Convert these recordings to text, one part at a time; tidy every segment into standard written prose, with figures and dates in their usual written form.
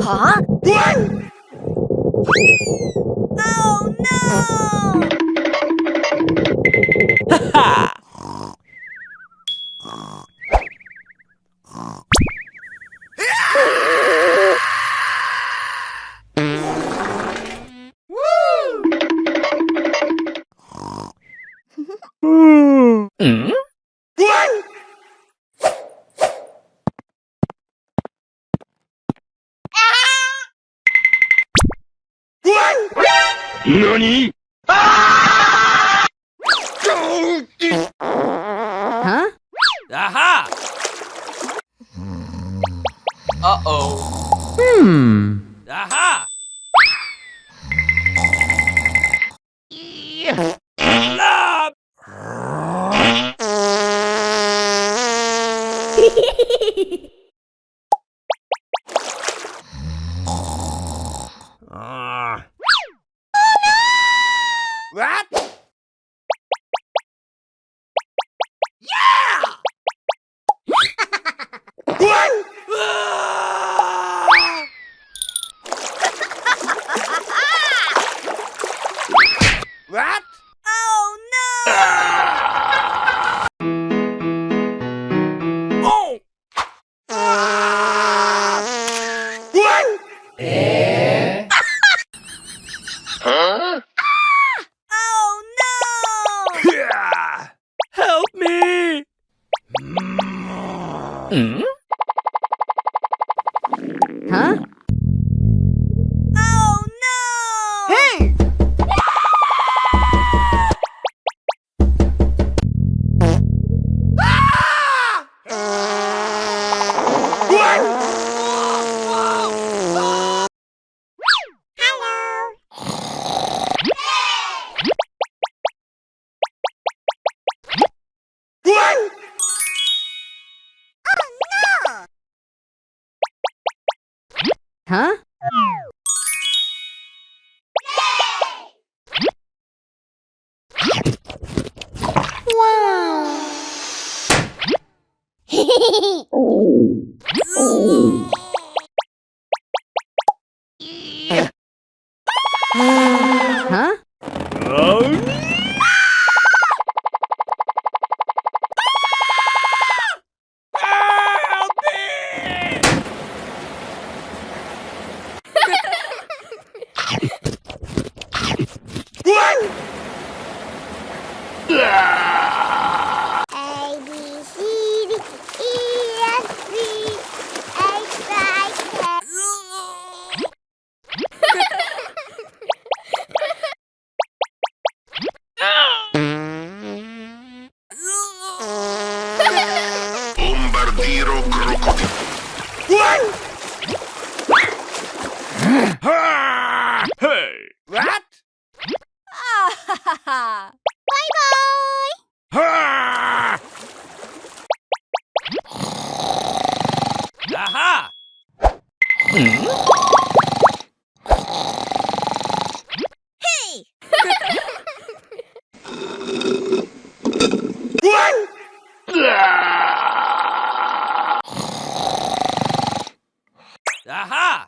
Huh? Oh no! Ha! Hmm? NANI?! Huh? Aha! Uh-oh. Aha! Love! What? Yeah! What? Oh no! Oh! Huh? Oh no! Yeah! Help me! Hmm? Huh? Oh no! Hey! Huh? Wow! Huh? Help me! A, B, C, D, E, F, G, H, I, K. Bombardiro crocodilo. Hey! What? Bye-bye. Aha! Hmm? Hey! Aha!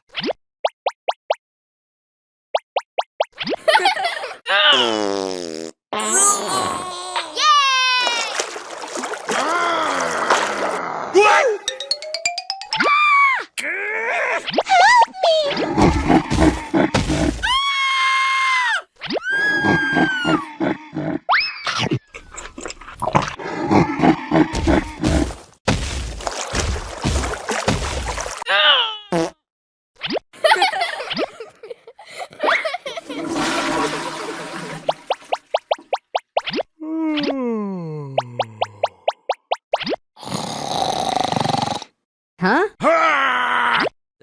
Huh?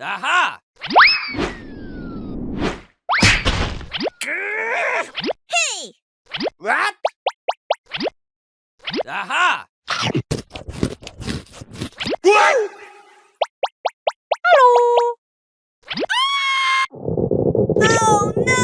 Aha! Hey! What? Aha! Hello! Oh no!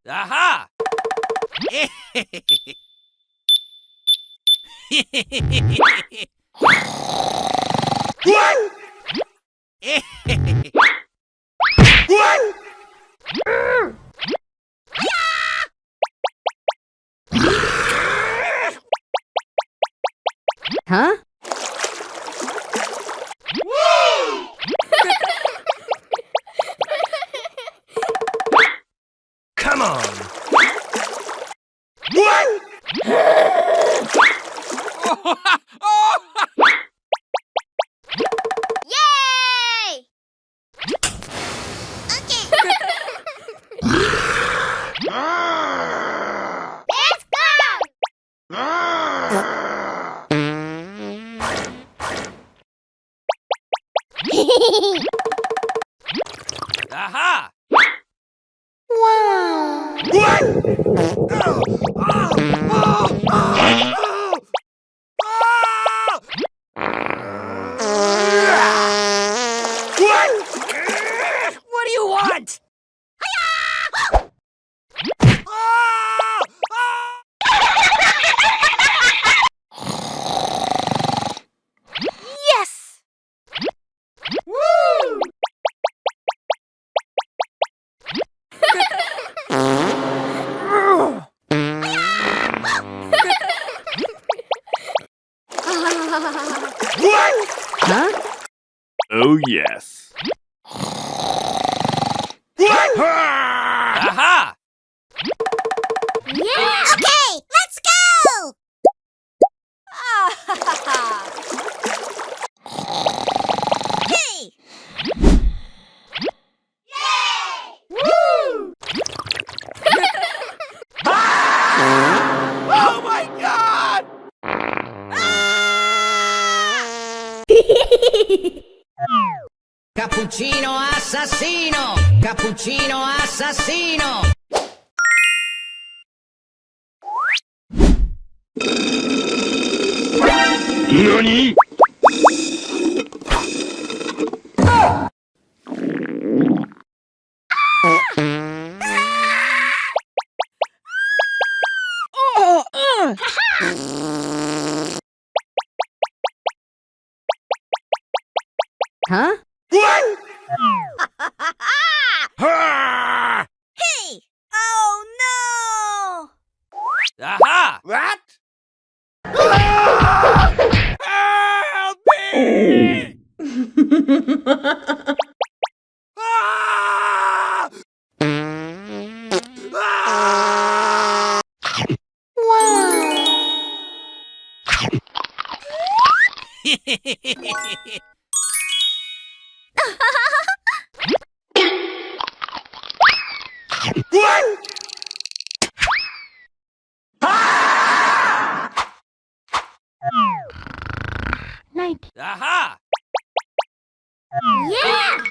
Aha! Huh? Come on! Yay! Okay. Let's go! Aha! What do you want? Yes! Huh? Oh, yes. Aha! Yeah! Okay, let's go! Hey! Oh my God! Cappuccino assassino! Cappuccino assassino! NANI?! Huh? Ah! Hey! Oh no! Aha! What? Help me! Ah! Ah! Aha! Yeah!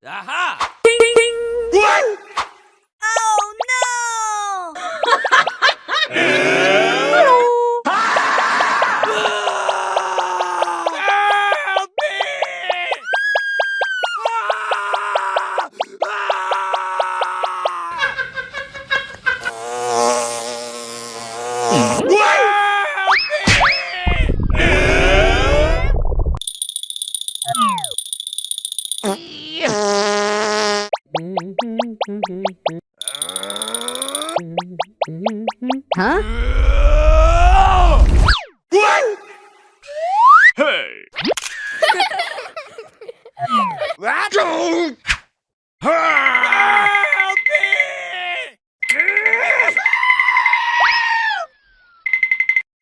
Aha! Oh no! Help me! Huh? Hey! What? Help me!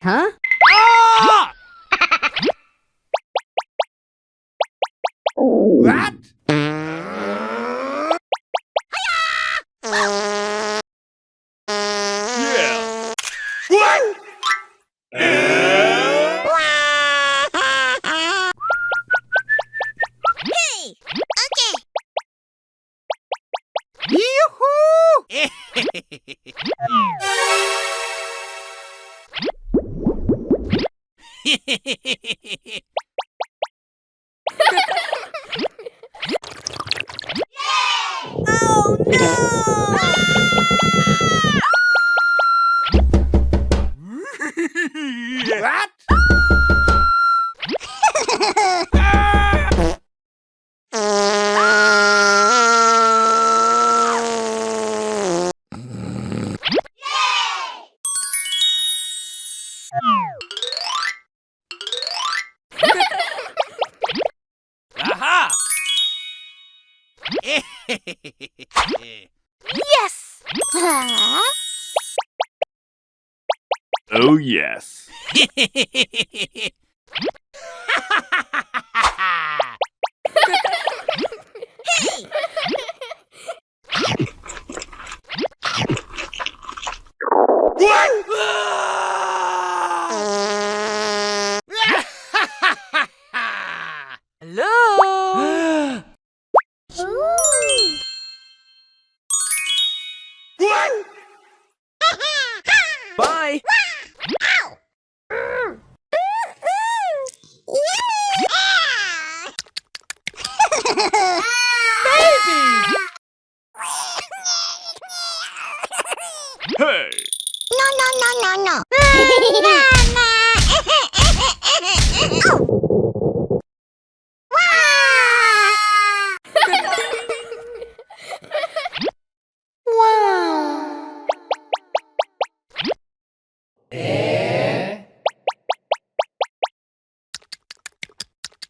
Huh? Ah! What? Yeah. What? Oh no! What? Ah! Aha! Yes! Huh? Oh, yes. Hello? Ooh. Bye! Hey! No, no, no, no, no.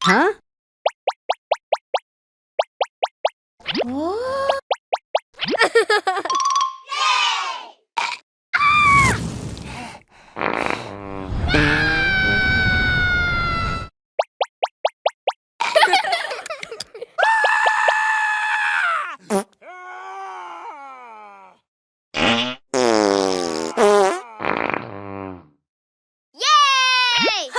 Huh? What? Yay!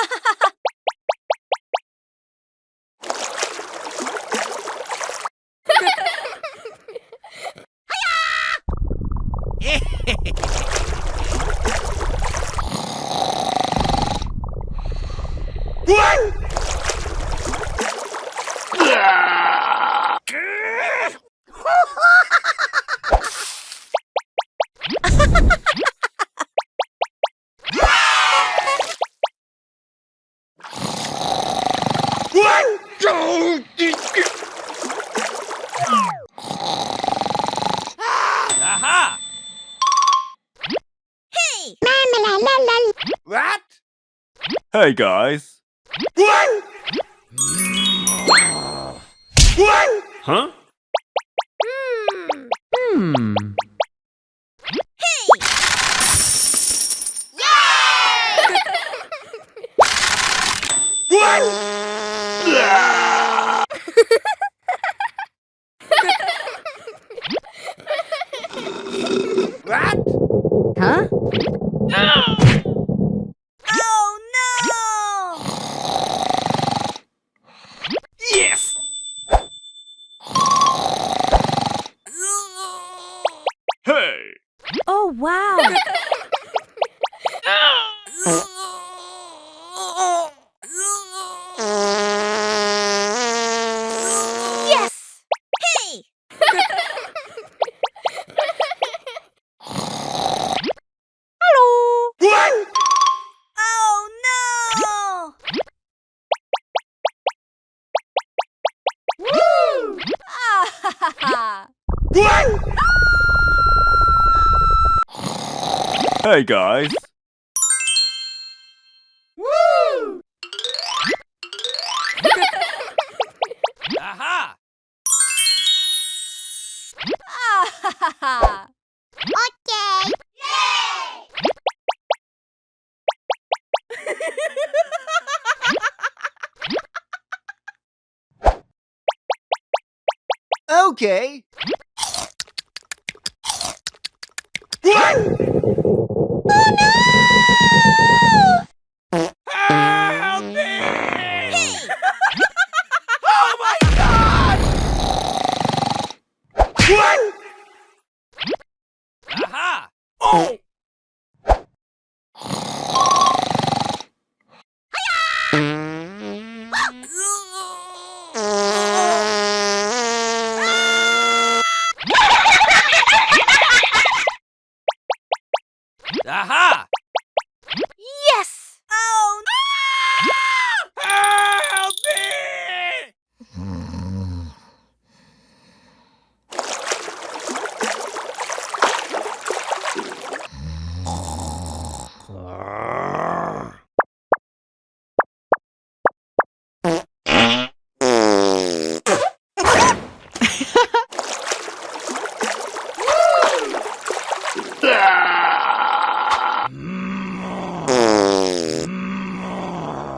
Aha! Hey! What? Hey, guys. Huh? Hmm. Hey! What? Huh? No! Oh no! Yes! Hey! Oh wow! Yes! Hey! Hello! Oh no! Woo! Ah, ha, ha, ha. Hey, guys. Woo! Aha! Ah, ha, ha, ha. Okay. Okay. Help me! Oh my God! Aha! Oh! Aha! Yes! Oh, Help me!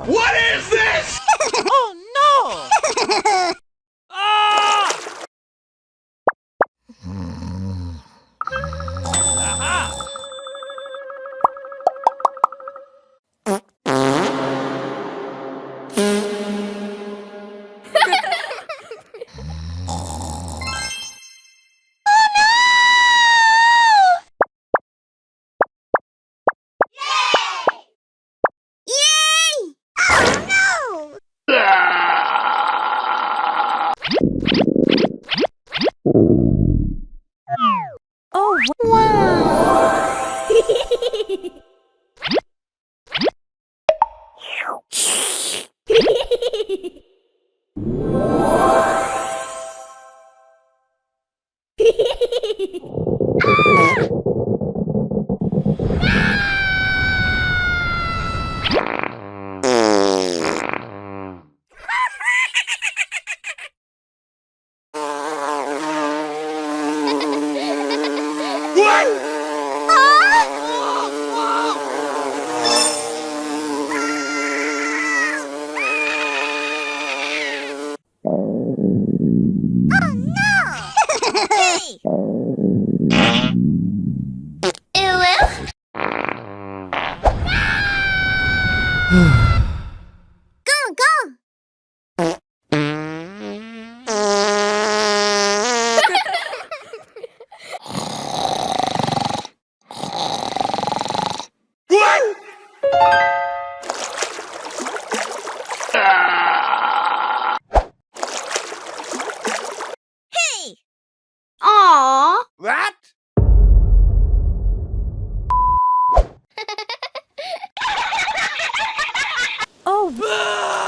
What is this? oh no! Ah! Aha! Yay! Oh no! Oh, wow! Hey! Go, go! Hey! Aww! What? Oh, wow!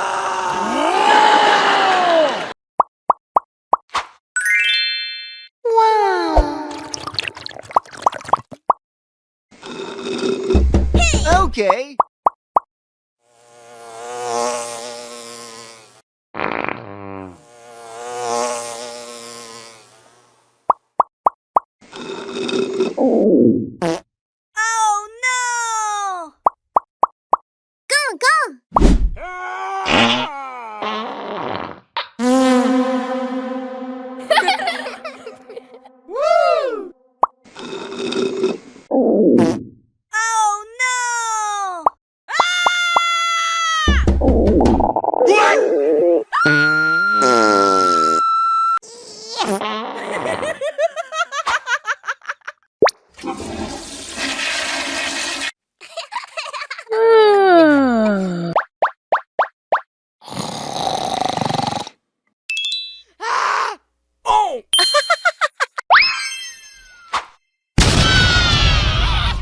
Okay. Oh no! Go, go! Woo! Oh no! Oh!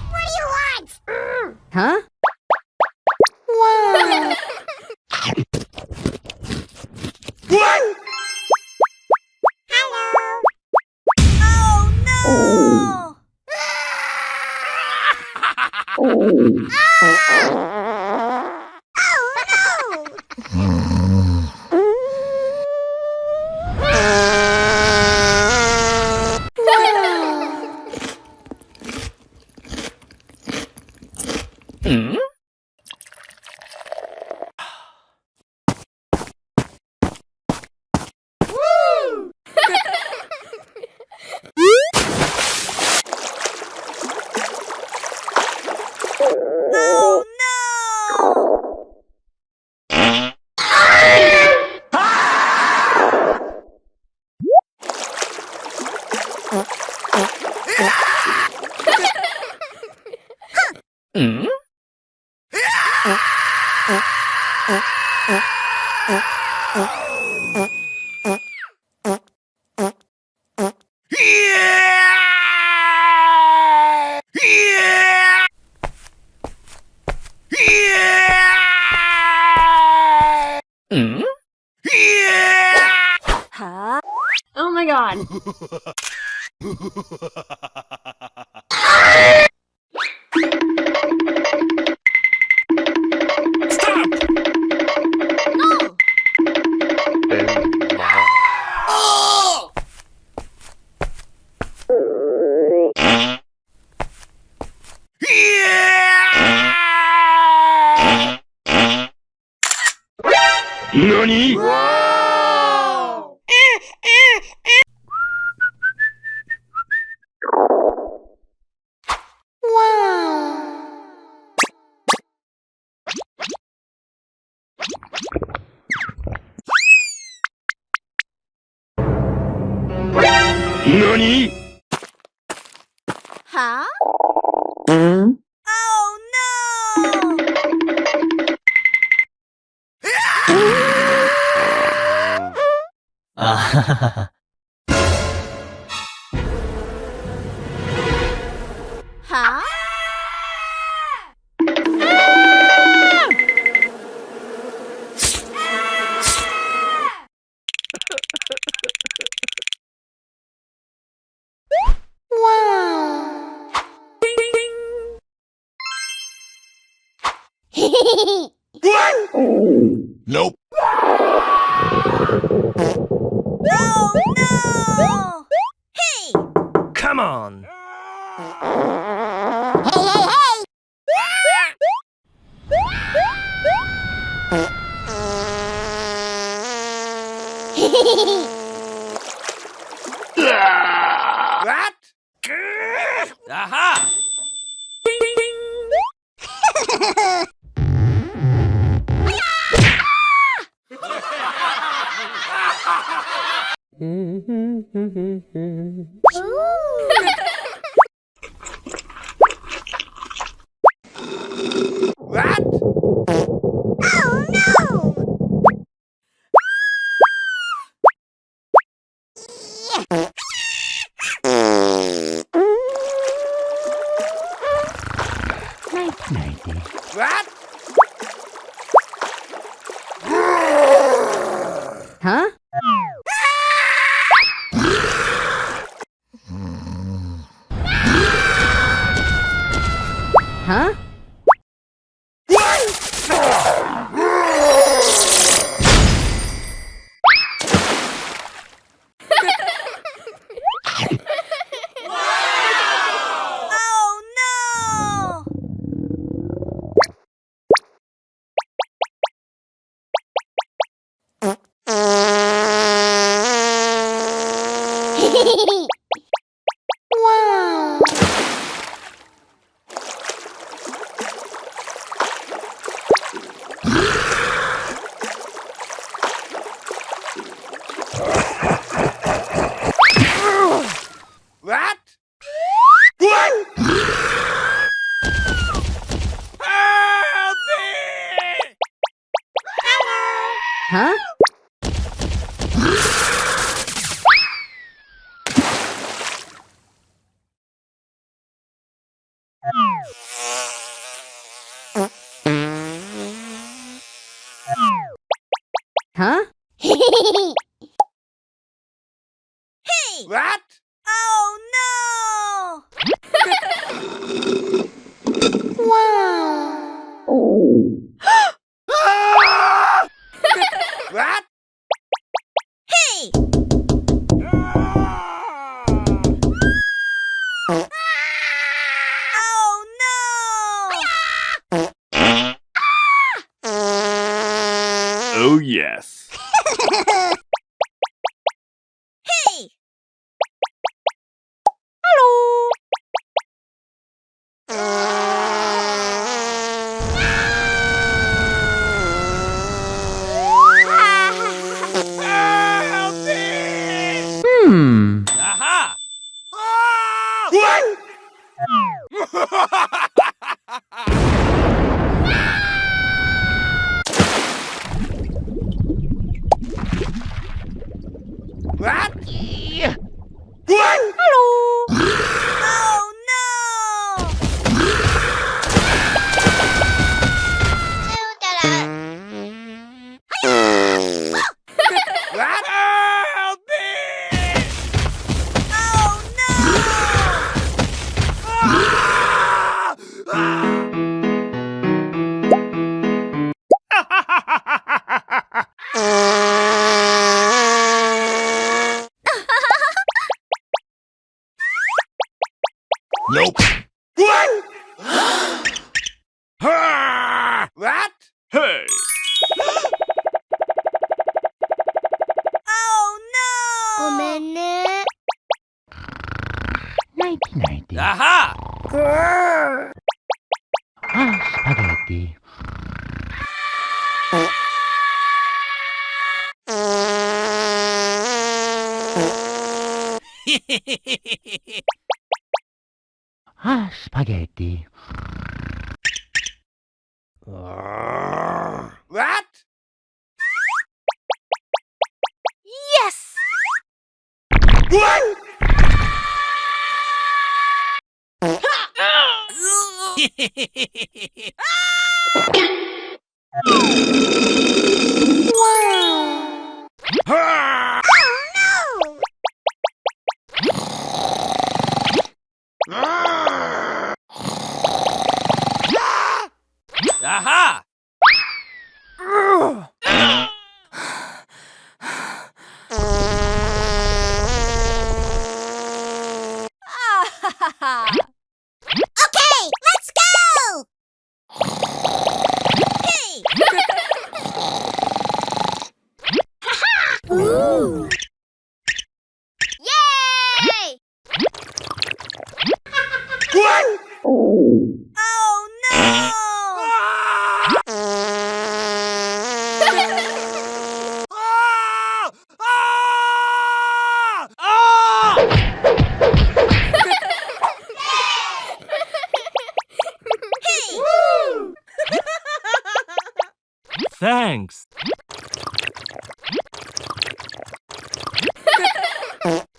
What do you want? Huh? Wow! Hello! Oh no! Oh no! Oh no! Yeah! Yeah! on! Stop! No! Oh! Yeah! NANI?! NANI?! Huh? Oh no! Huh? Nope. Oh no! Hey! Come on! What? Aha! What? Oh no! What? Huh? Huh? Oh no! Wow! What? What? Help me! Huh? Huh? Hey! What? Oh Wow! Ah! What? Hey! Oh no! Oh yes. Hey! Help me! Hmm. Aha! Ah! What? What? Oh no! spaghetti. Ah, spaghetti. What? Yes! What? Oh Aha! no! Okay, let's go! Hey! Ooh! Yay! What? Oh no! Ah! Ah! Ah! Hey! Thanks.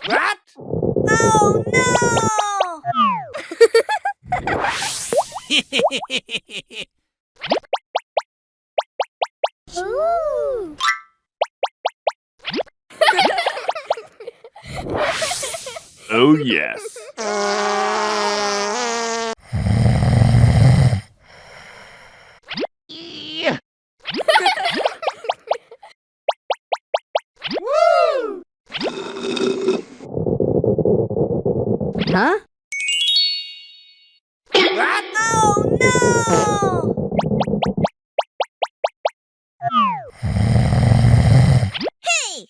What? Oh no! Ooh. Oh yes. Huh? What? Oh no! Hey!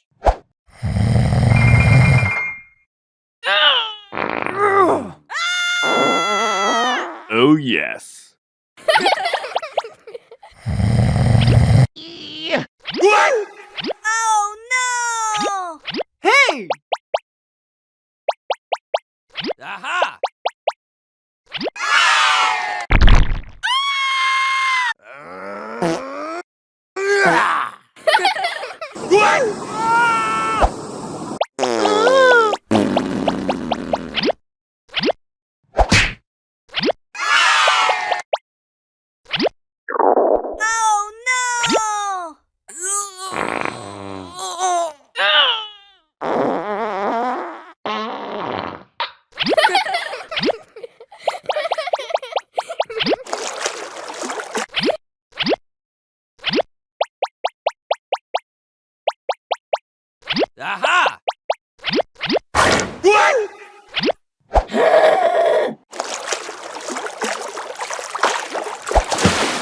Oh yes. What? Oh no! Hey! Aha! What? Oh Aha! What?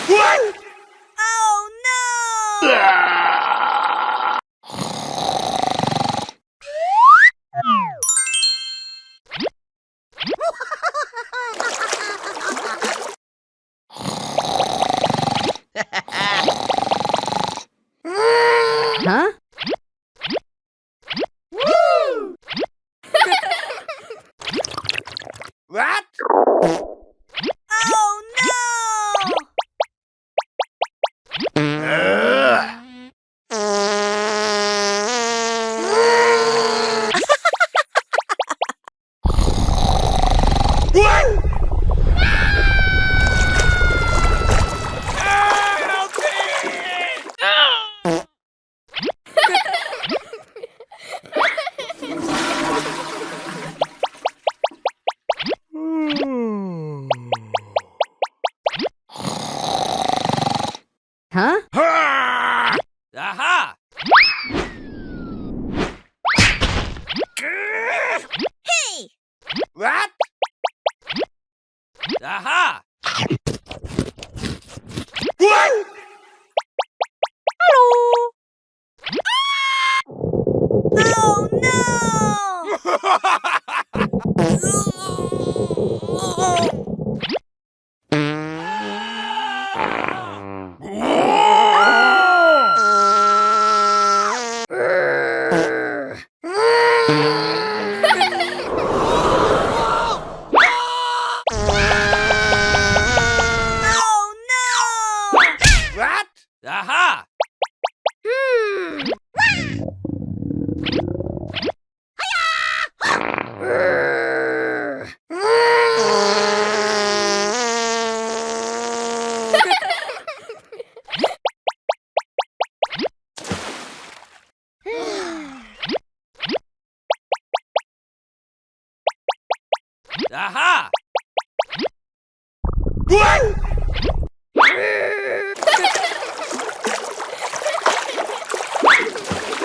What? Oh no! Huh? What? Oh no! What? Help me! Huh? Aha! Hey! What? Aha! What? Oh no! Aha!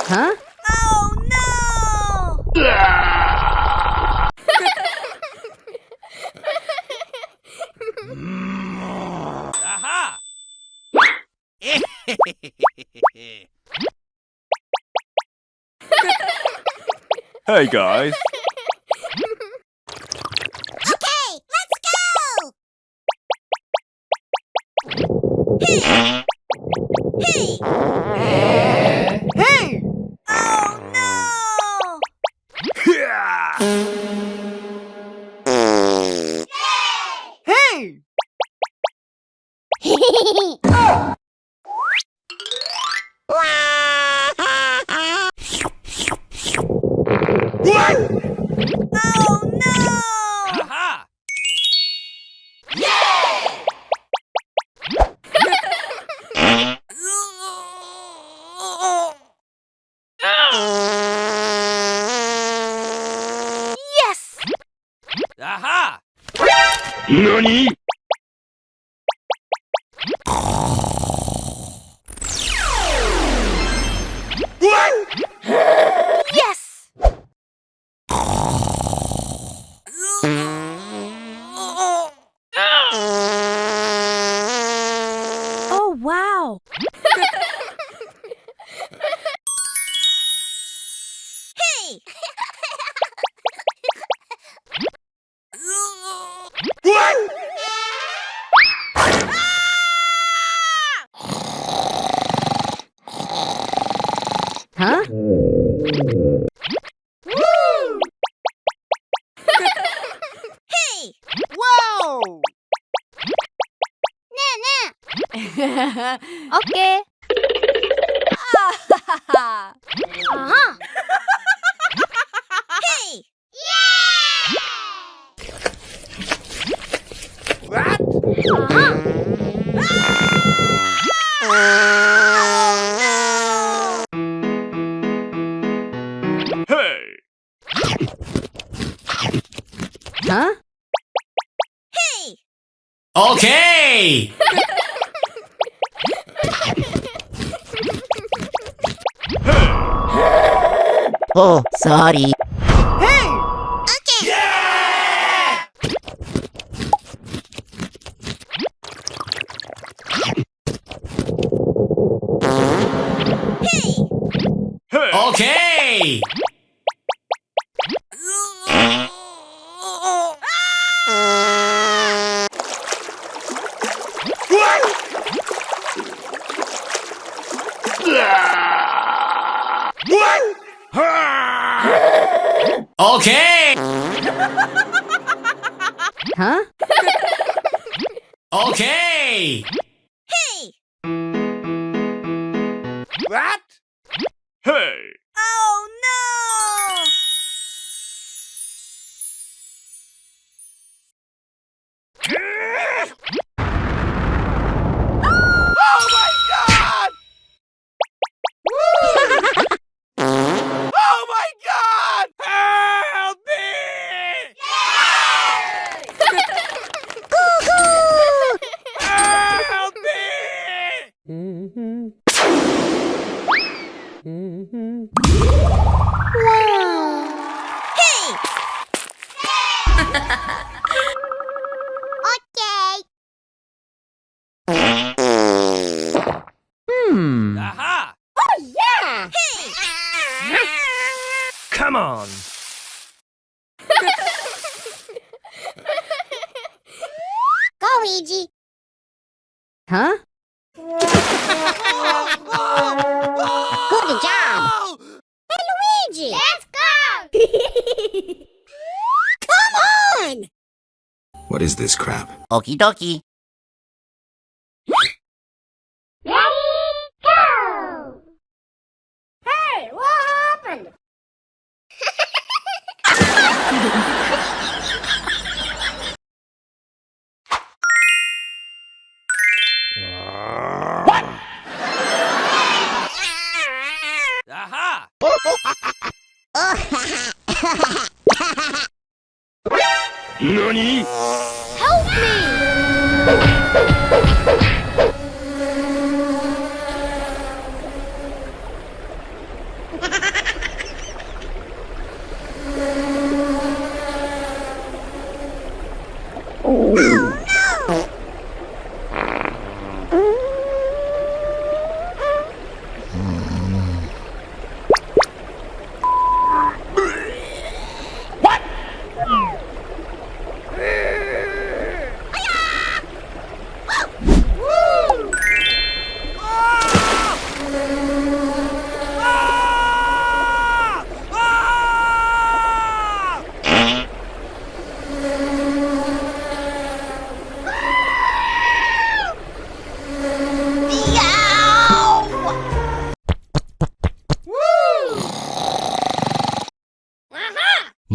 Huh? Oh no! Aha! Hey guys. Okay, let's go! Hey! Hey! Oh no! Hey! Oh no! Aha! Yes! Aha! NANI? Yes! Oh wow! Hey! Huh? Hey! Wow! Okay. Uh-huh. Hey! What? Hey. Huh? Hey! Okay! Oh, sorry. Hey! Okay! Yeah! Hey! Hey. Okay! Okay! Huh? Okay! Hey! What? Hey. Oh no! Oh my god! Oh my god! Help me! Help me! Hey! Okay. Aha! Hey! Come on. Go, Luigi. Huh? Good job. Luigi. Let's go. Come on. What is this crap? Okie dokie. Ready, go. Hey, what happened? Aha! NANI?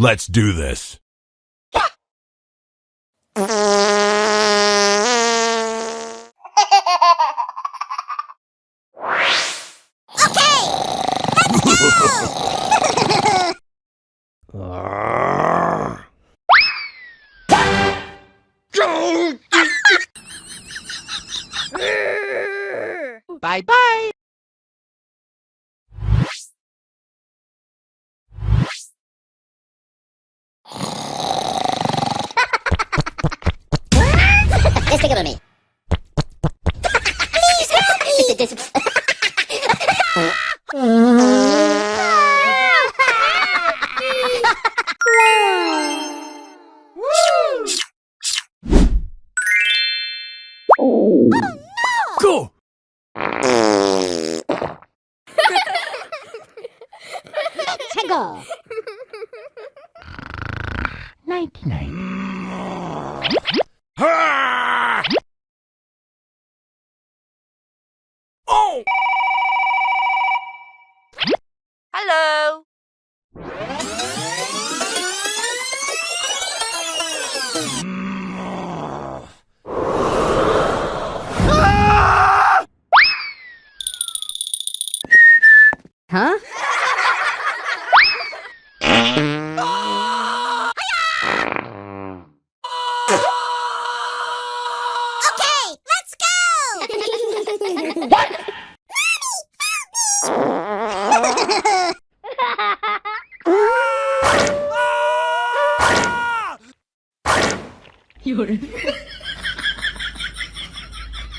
Let's do this. Bye-bye. Just take it with me. Please help me! Go! Tango! 99. Ah! Oh! Hello. Ah! Huh? Okay, let's go. Ah!